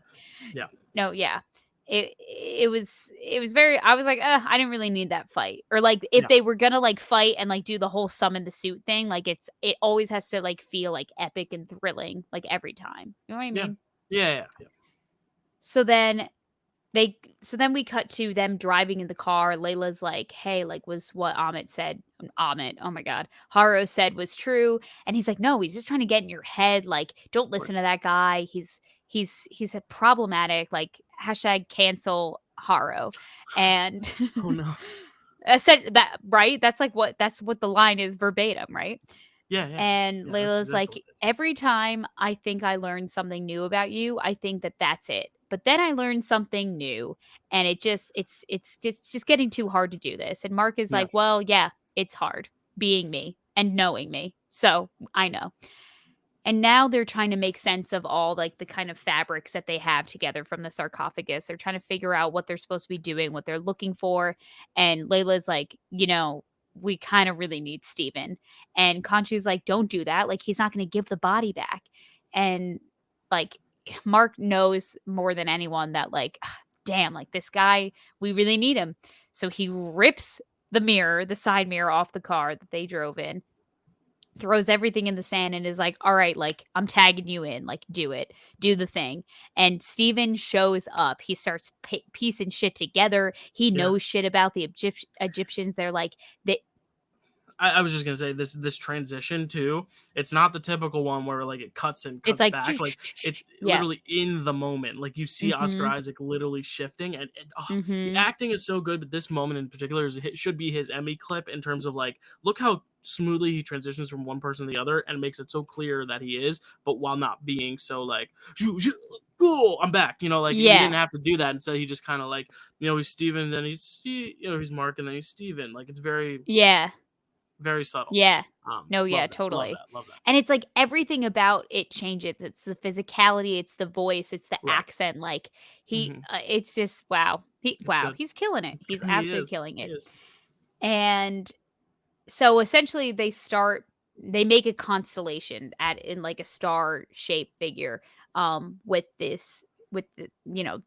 Yeah, no, yeah. It was very I was like, I didn't really need that fight. Or like if yeah, they were gonna like fight and like do the whole summon the suit thing, like it always has to like feel like epic and thrilling, like every time. You know what I yeah, mean? yeah, yeah, yeah. So then so then we cut to them driving in the car. Layla's like, "Hey, like was what Amit, oh my god, Haro said was true." And he's like, "No, he's just trying to get in your head. Like, don't Right. listen to that guy. He's a problematic. Like, hashtag cancel Haro." And Oh no. I said that right. That's what the line is verbatim, right? Yeah, yeah, And yeah. That's Layla's exactly like, what it is. "Every time I think I learned something new about you, I think that that's it. But then I learned something new, and it's just getting too hard to do this." And Mark is Yeah, like, "Well, yeah, it's hard being me and knowing me. So, I know." And now they're trying to make sense of all like the kind of fabrics that they have together from the sarcophagus. They're trying to figure out what they're supposed to be doing, what they're looking for. And Layla's like, we kind of really need Steven. And Conchu's like, don't do that. Like, he's not going to give the body back. And like, Mark knows more than anyone that, like, damn, like this guy, we really need him. So he rips the side mirror off the car that they drove in, throws everything in the sand and is like, "All right, like I'm tagging you in, like do it, do the thing." And Steven shows up. He starts piecing shit together. He yeah. knows shit about the Egyptians. They're like, they, I was just gonna say this transition too. It's not the typical one where like it cuts and it's cuts like, back. Like it's yeah, literally in the moment. Like you see Oscar mm-hmm, Isaac literally shifting, and the mm-hmm, acting is so good. But this moment in particular should be his Emmy clip in terms of like look how smoothly he transitions from one person to the other and makes it so clear that he is, but while not being so like. Oh, I'm back. You know, like he yeah, didn't have to do that. Instead, he just kind of like, he's Steven, then he's Steve, he's Mark, and then he's Steven. Like it's very, yeah. very subtle. Yeah. No, yeah, Love that. Love totally. that. Love that. And it's like everything about it changes. It's the physicality, it's the voice, it's the Right. accent. Like Hmm. it's just wow. It's good. He's killing it. It's He's good. He absolutely is. killing He it. is. And so essentially they make a constellation in like a star shaped figure with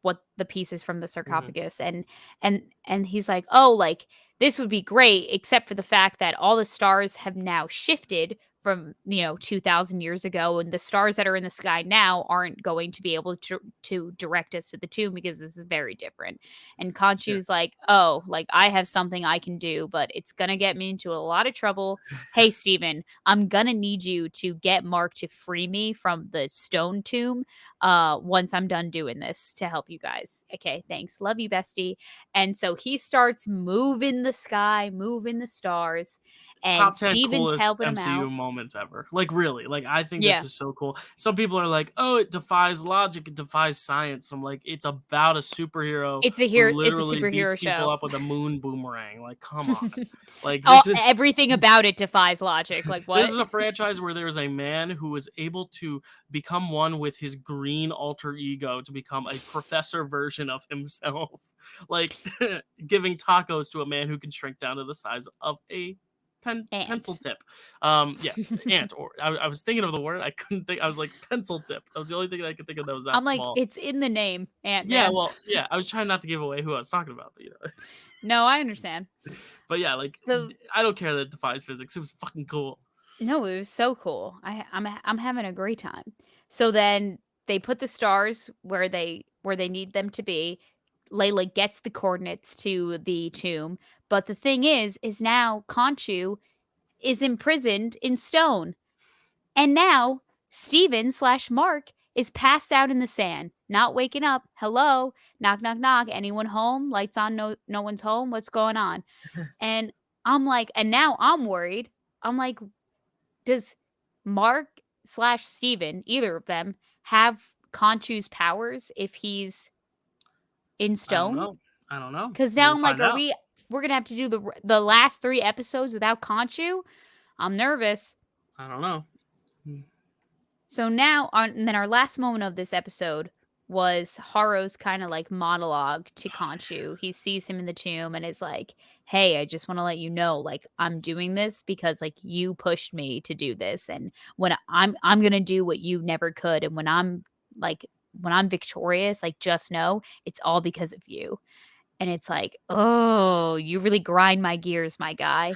what the pieces from the Hmm. sarcophagus. And he's like, "Oh, like this would be great except for the fact that all the stars have now shifted from 2,000 years ago, and the stars that are in the sky now aren't going to be able to direct us to the tomb because this is very different. And Yeah. Khonshu's like, oh, like I have something I can do, but it's gonna get me into a lot of trouble. Hey, Steven, I'm gonna need you to get Mark to free me from the stone tomb once I'm done doing this to help you guys. Okay, thanks, love you, bestie. And so he starts moving the sky, moving the stars, and Top 10 Steven's coolest helping him MCU out. moments ever. Like, really. Like, I think this Yeah. is so cool. Some people are like, oh, it defies logic, it defies science. I'm like, it's about a superhero who It's a literally beats superhero people show. up with a moon boomerang. Like, come on. Like, this is Everything about it defies logic. Like, this what? is a franchise where there is a man who is able to become one with his green alter ego to become a professor version of himself. Like, giving tacos to a man who can shrink down to the size of a pencil And tip. Yes, ant. Or I was thinking of the word. I couldn't think. I was like pencil tip. That was the only thing that I could think of that was that I'm like, small. it's in the name, Yeah, Ant-Man. well, yeah. I was trying not to give away who I was talking about, but No, I understand. but yeah, like So I don't care that it defies physics. It was fucking cool. no, it was so cool. I'm having a great time. So then they put the stars where they need them to be. Layla gets the coordinates to the tomb, but the thing is now Khonshu is imprisoned in stone. And now Steven/Mark is passed out in the sand, not waking up. Hello, knock, knock, knock. Anyone home? Lights on. No one's home. What's going on? And I'm like, and now I'm worried. I'm like, does Mark/Steven, either of them, have Khonshu's powers if he's in I don't stone? know. I don't know. Because now We'll I'm like, find out. we're gonna have to do the last 3 episodes without Khonshu? I'm nervous. I don't know. So now, and then our last moment of this episode was Haru's kind of like monologue to Khonshu. He sees him in the tomb and is like, "Hey, I just want to let you know, like, I'm doing this because like you pushed me to do this, and when I'm gonna do what you never could, and when I'm victorious, like, just know it's all because of you." And it's like, oh, you really grind my gears, my guy.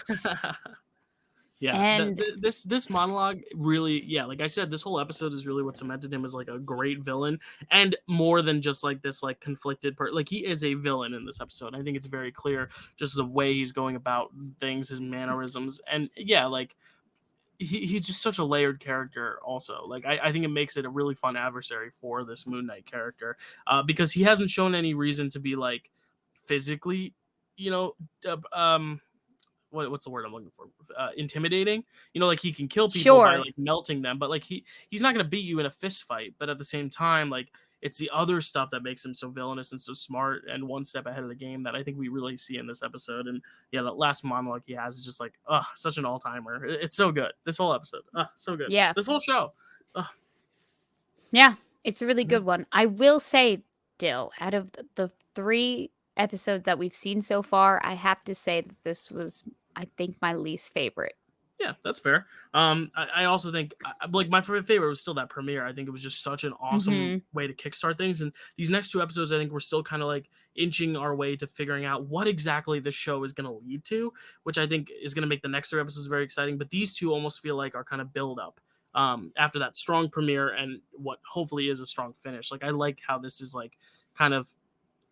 Yeah, And this monologue really, yeah, like I said, this whole episode is really what cemented him as like a great villain, and more than just like this like conflicted like he is a villain in this episode. I think it's very clear just the way he's going about things, his mannerisms, and yeah, like he's just such a layered character also. Like I think it makes it a really fun adversary for this Moon Knight character, because he hasn't shown any reason to be like physically, you know, what's the word I'm looking for? Intimidating. Like he can kill people by sure, like melting them, but like he's not gonna beat you in a fist fight. But at the same time, like it's the other stuff that makes him so villainous and so smart and one step ahead of the game that I think we really see in this episode. And yeah, that last monologue he has is just like, such an all timer. It's so good. This whole episode, so good. yeah. This whole show. Yeah, it's a really Yeah. good one. I will say, Dill, out of the 3 episodes that we've seen so far, I have to say that this was, I think, my least favorite. Yeah, that's fair. I also think like my favorite was still that premiere. I think it was just such an awesome Mhm. way to kickstart things. And these next 2 episodes, I think we're still kind of like inching our way to figuring out what exactly the show is going to lead to, which I think is going to make the next 3 episodes very exciting. But these two almost feel like are kind of build up after that strong premiere and what hopefully is a strong finish. Like I like how this is like kind of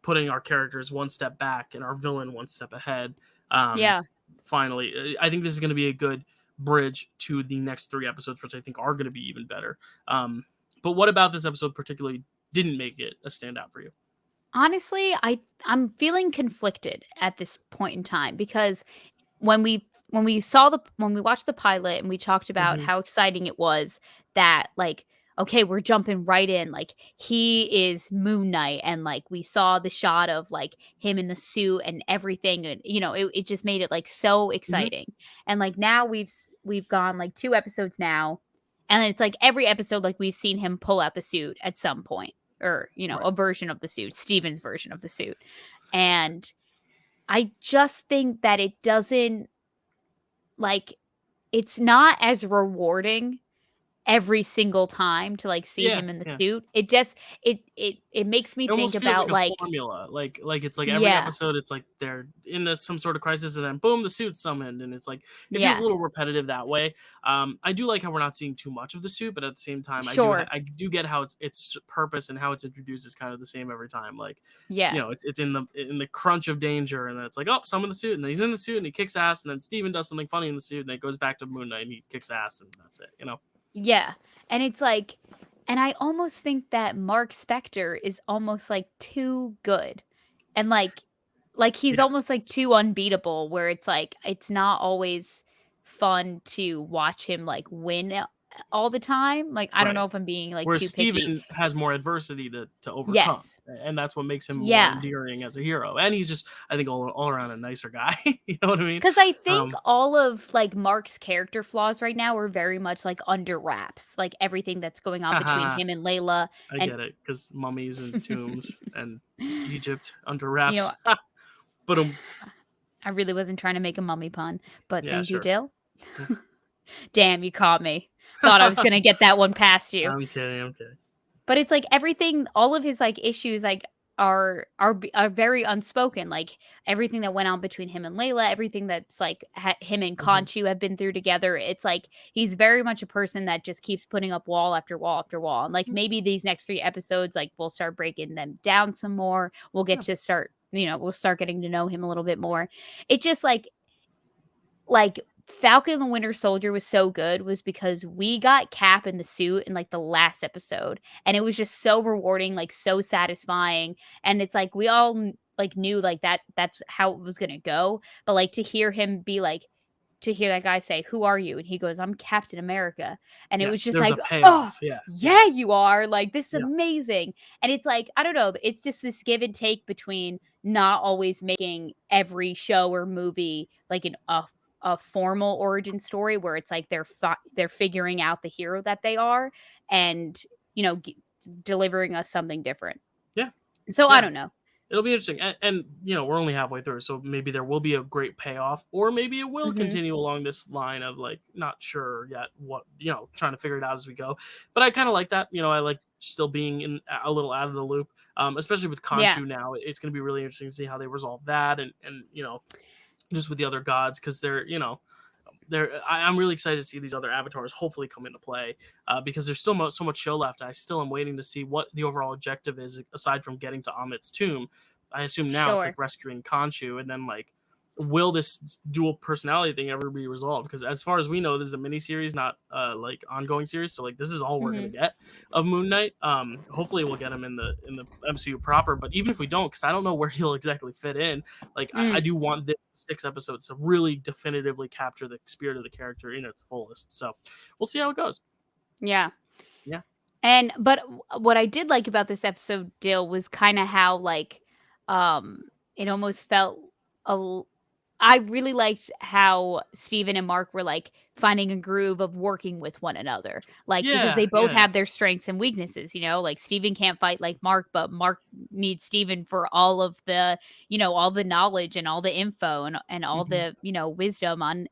putting our characters one step back and our villain one step ahead. Um, Yeah. Finally, I think this is going to be a good bridge to the next 3 episodes, which I think are going to be even better. But what about this episode particularly didn't make it a standout for you? Honestly, I'm feeling conflicted at this point in time because when we watched the pilot and we talked about Mm-hmm. how exciting it was that like, okay, we're jumping right in, like he is Moon Knight, and like we saw the shot of like him in the suit and everything, and it just made it like so Mm-hmm. exciting. And like now we've gone like 2 episodes now, and it's like every episode like we've seen him pull out the suit at some point, or Right. a version of the suit, Steven's version of the suit. And I just think that it doesn't, like, it's not as rewarding every single time to like see Yeah, him in the yeah. suit. It just it makes me It think almost feels like about a like formula, like it's like every yeah, episode, it's like they're in some sort of crisis, and then boom, the suit's summoned, and it's like it feels a yeah, little repetitive that way. I do like how we're not seeing too much of the suit, but at the same time, sure, I do get how its purpose and how it's introduced is kind of the same every time. Like, yeah. it's in the crunch of danger, and then it's like, oh, summon the suit, and then he's in the suit and he kicks ass, and then Steven does something funny in the suit, and then it goes back to Moon Knight and he kicks ass, and that's it. Yeah, and it's like and I almost think that Mark Spector is almost, like, too good, and, he's Yeah, almost, like, too unbeatable where it's, like, it's not always fun to watch him, like, win all the time, like, I don't right. know if I'm being, like, Whereas too picky. Steven has more adversity to overcome, Yes. and that's what makes him more Yeah. endearing as a hero, and he's just, I think, all around a nicer guy, you know what I mean? 'Cause I think Um, all of, like, Mark's character flaws right now are very much, like, under wraps, like, everything that's going on between I him and Layla, and get it, because mummies and tombs and Egypt under you know, wraps. But I really wasn't trying to make a mummy pun, but yeah, thank you, sure. Dill. Damn, you caught me. Thought I was gonna get that one past you. I'm kidding, I'm kidding. But it's like everything all of his, like, issues, like, are very unspoken, like, everything that went on between him and Layla, everything that's, like, him and Mhm. Khonshu have been through together, it's like he's very much a person that just keeps putting up wall after wall after wall, and, like, Mm, maybe these next 3 episodes, like, we'll start breaking them down some more, we'll get yeah, to start we'll start getting to know him a little bit more. It just, like, Falcon and the Winter Soldier was so good was because we got Cap in the suit in, like, the last episode, and it was just so rewarding, like, so satisfying, and it's like we all, like, knew, like, that's how it was gonna go, but, like, to hear him be like to hear that guy say, "Who are you?" And he goes, "I'm Captain America," and it yeah, was just there's a like, "Oh, payoff, yeah, yeah, yeah, you are, like, this is yeah, amazing," and it's like, I don't know, it's just this give and take between not always making every show or movie like a formal origin story where it's like they're figuring out the hero that they are and, delivering us something different. yeah, So I yeah. don't know. It'll be interesting, and we're only halfway through, so maybe there will be a great payoff, or maybe it will Mhm. continue along this line of like not sure yet what trying to figure it out as we go. But I kind of like that. I like still being in a little out of the loop, especially with Yeah, Khonshu now. It's going to be really interesting to see how they resolve that, and just with the other gods because I'm really excited to see these other avatars hopefully come into play because there's still so much show left. I still am waiting to see what the overall objective is aside from getting to Amit's tomb. I assume now it's like sure. rescuing Khonshu, and then like, will this dual personality thing ever be resolved? Because as far as we know, this is a mini series, not like ongoing series. So like, this is all we're gonna Mhm. get of Moon Knight. Hopefully we'll get him in the MCU proper. But even if we don't, because I don't know where he'll exactly fit in, like I Mm, do want this 6 episodes to really definitively capture the spirit of the character in its fullest. So we'll see how it goes. yeah. Yeah. What I did like about this episode, Dill, was kinda how, like, um, it almost felt a l I really liked how Steven and Mark were, like, finding a groove of working with one another, like, because Yeah. they both Yeah. have their strengths and weaknesses, like, Steven can't fight like Mark, but Mark needs Steven for all of all the knowledge and all the info and all Hmm. the, wisdom on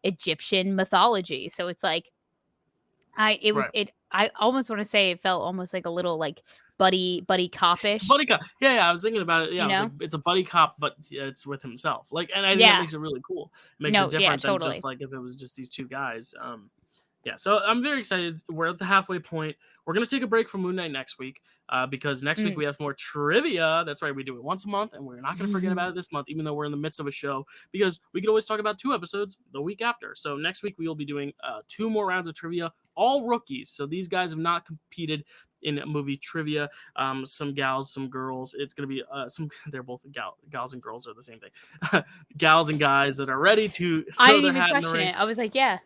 Egyptian mythology, so it's like Right. I almost wanna say it felt almost like a little, like, buddy It's a cop-ish, buddy cop. Yeah, yeah, I was thinking about it. Yeah, you I was know? like, it's a buddy cop, but yeah, it's with himself. Like, and I think that Yeah. makes it really cool. It makes it No, yeah, different than just totally. like if it was just these two guys. Yeah, so I'm very excited. We're at the halfway point. We're gonna take a break from Moon Knight next week because next week Mm. we have more trivia. That's right, we do it once a month, and we're not gonna forget about it this month, even though we're in the midst of a show, because we could always talk about 2 episodes the week after. So next week we will be doing 2 more rounds of trivia, all rookies. So these guys have not competed in movie trivia. Some gals, some girls. It's gonna be some. They're both gals and girls are the same thing. Gals and guys that are ready to I throw didn't their even hat in the question ring. it. I was like, "Yeah."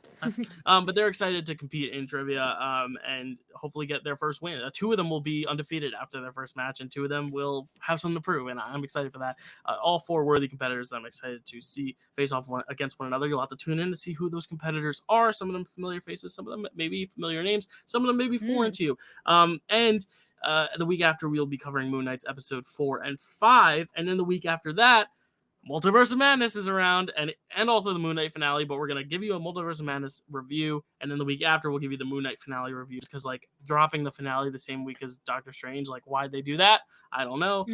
But they're excited to compete in trivia and hopefully get their first win. Two of them will be undefeated after their first match, and two of them will have something to prove, and I'm excited for that. All four worthy competitors I'm excited to see face off against one another. You'll have to tune in to see who those competitors are. Some of them familiar faces, some of them maybe familiar names, some of them maybe foreign Mm. to you. And the week after, we'll be covering Moon Knight's episode 4 and 5, and then the week after that, Multiverse of Madness is around, and also the Moon Knight finale, but we're going to give you a Multiverse of Madness review, and then the week after we'll give you the Moon Knight finale reviews, because like dropping the finale the same week as Doctor Strange, like why'd they do that? I don't know.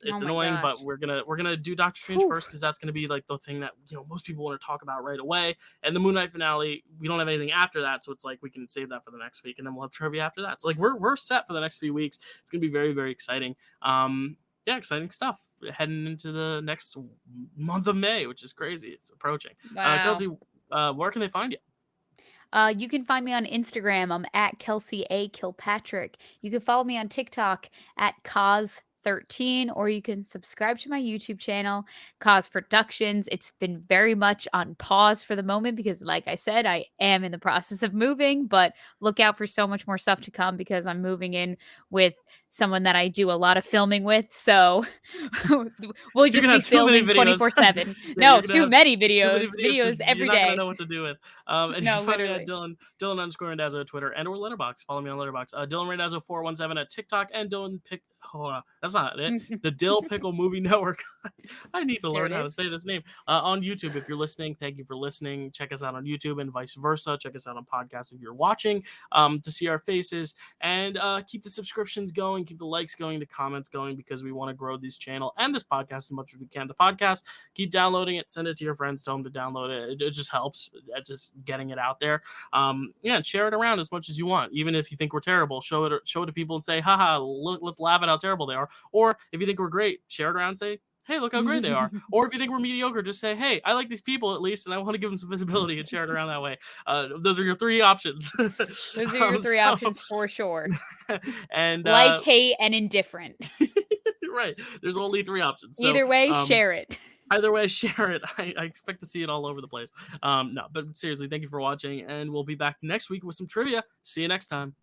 It's annoying, gosh. but we're gonna do Doctor Strange first, because that's gonna be like the thing that most people want to talk about right away. And the Moon Knight finale, we don't have anything after that, so it's like we can save that for the next week, and then we'll have trivia after that. So like we're set for the next few weeks. It's gonna be very, very exciting. Yeah, exciting stuff heading into the next month of May, which is crazy. It's approaching. Wow. Kelsey, where can they find you? You can find me on Instagram. I'm at Kelsey A. Kilpatrick. You can follow me on TikTok at Cause13, or you can subscribe to my YouTube channel, Cause Productions. It's been very much on pause for the moment because, like I said, I am in the process of moving, but look out for so much more stuff to come because I'm moving in with someone that I do a lot of filming with. So we'll just be filming 24/7. No, too many videos. Videos every day. You're not gonna know what to do with. And no, you can find me literally. at Dylan _ Randazzo at Twitter and or Letterboxd. Follow me on Letterboxd. Dylan Randazzo 417 at TikTok, and Dylan Pick. Hold on, that's not it. The Dill Pickle Movie Network. I need to learn how to say this name. On YouTube, if you're listening, thank you for listening. Check us out on YouTube and vice versa. Check us out on podcasts if you're watching, to see our faces, and keep the subscriptions going, keep the likes going, the comments going, because we want to grow this channel and this podcast as much as we can. The podcast, keep downloading it, send it to your friends, tell them to download it. It just helps at just getting it out there. And share it around as much as you want. Even if you think we're terrible, show it to people and say, haha, look, let's laugh at how terrible they are. Or if you think we're great, share it around and say, hey, look how great they are. Or if you think we're mediocre, just say, hey, I like these people at least, and I want to give them some visibility, and share it around that way. Those are your three options. Those are your three options for sure. And like, hate, and indifferent. Right. There's only three options. So, either way, share it. Either way, share it. I expect to see it all over the place. No, but seriously, thank you for watching, and we'll be back next week with some trivia. See you next time.